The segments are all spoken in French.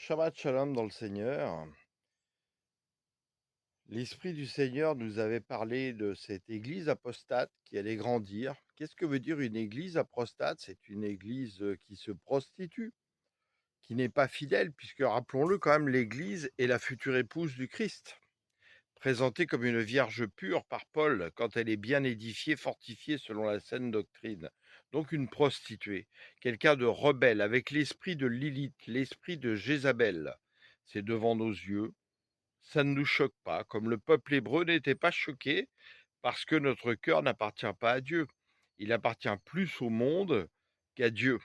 Shabbat Shalom dans le Seigneur. L'Esprit du Seigneur nous avait parlé de cette église apostate qui allait grandir. Qu'est-ce que veut dire une église apostate? C'est une église qui se prostitue, qui n'est pas fidèle, puisque rappelons-le quand même, l'église est la future épouse du Christ, présentée comme une vierge pure par Paul quand elle est bien édifiée, fortifiée selon la saine doctrine. Donc une prostituée, quelqu'un de rebelle, avec l'esprit de Lilith, l'esprit de Jézabel. C'est devant nos yeux. Ça ne nous choque pas, comme le peuple hébreu n'était pas choqué, parce que notre cœur n'appartient pas à Dieu. Il appartient plus au monde qu'à Dieu.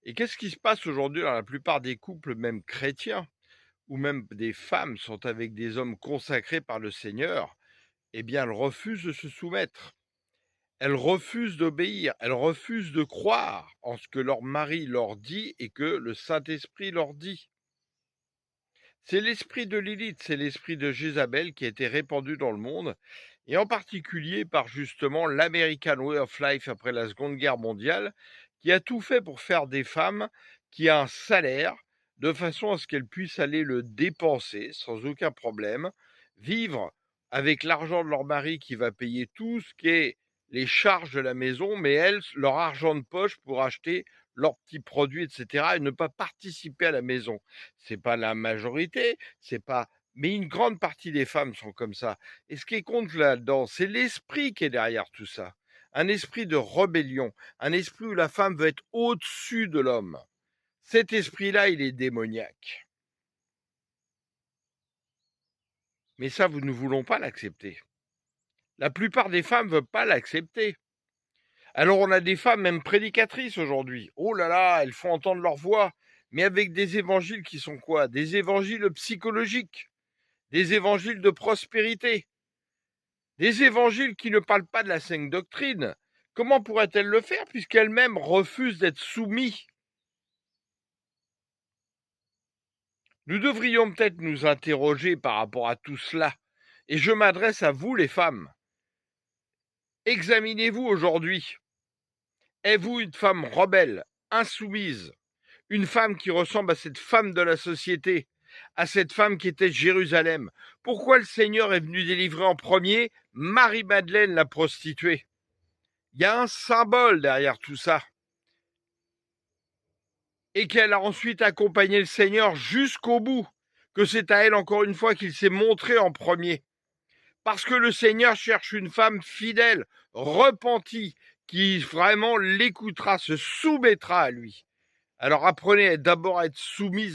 Et qu'est-ce qui se passe aujourd'hui dans la plupart des couples, même chrétiens, ou même des femmes sont avec des hommes consacrés par le Seigneur? Eh bien, elles refusent de se soumettre. Elles refusent d'obéir. Elles refusent de croire en ce que leur mari leur dit et que le Saint-Esprit leur dit. C'est l'esprit de Lilith, c'est l'esprit de Jézabel qui a été répandu dans le monde, et en particulier par justement l'American Way of Life après la Seconde Guerre mondiale, qui a tout fait pour faire des femmes qui a un salaire, de façon à ce qu'elles puissent aller le dépenser sans aucun problème, vivre avec l'argent de leur mari qui va payer tout ce qui est les charges de la maison, mais elles, leur argent de poche pour acheter leurs petits produits, etc., et ne pas participer à la maison. C'est pas la majorité, c'est pas, mais une grande partie des femmes sont comme ça. Et ce qui compte là-dedans, c'est l'esprit qui est derrière tout ça. Un esprit de rébellion, un esprit où la femme veut être au-dessus de l'homme. Cet esprit-là, il est démoniaque. Mais ça, nous ne voulons pas l'accepter. La plupart des femmes ne veulent pas l'accepter. Alors on a des femmes même prédicatrices aujourd'hui. Oh là là, elles font entendre leur voix, mais avec des évangiles qui sont quoi? Des évangiles psychologiques, des évangiles de prospérité, des évangiles qui ne parlent pas de la sainte doctrine. Comment pourrait-elle le faire puisqu'elle-même refuse d'être soumise? Nous devrions peut-être nous interroger par rapport à tout cela. Et je m'adresse à vous les femmes. Examinez-vous aujourd'hui. Êtes-vous une femme rebelle, insoumise, une femme qui ressemble à cette femme de la société, à cette femme qui était Jérusalem? Pourquoi le Seigneur est venu délivrer en premier Marie-Madeleine, la prostituée? Il y a un symbole derrière tout ça. Et qu'elle a ensuite accompagné le Seigneur jusqu'au bout, que c'est à elle encore une fois qu'il s'est montré en premier. Parce que le Seigneur cherche une femme fidèle, repentie, qui vraiment l'écoutera, se soumettra à lui. Alors apprenez d'abord à être soumise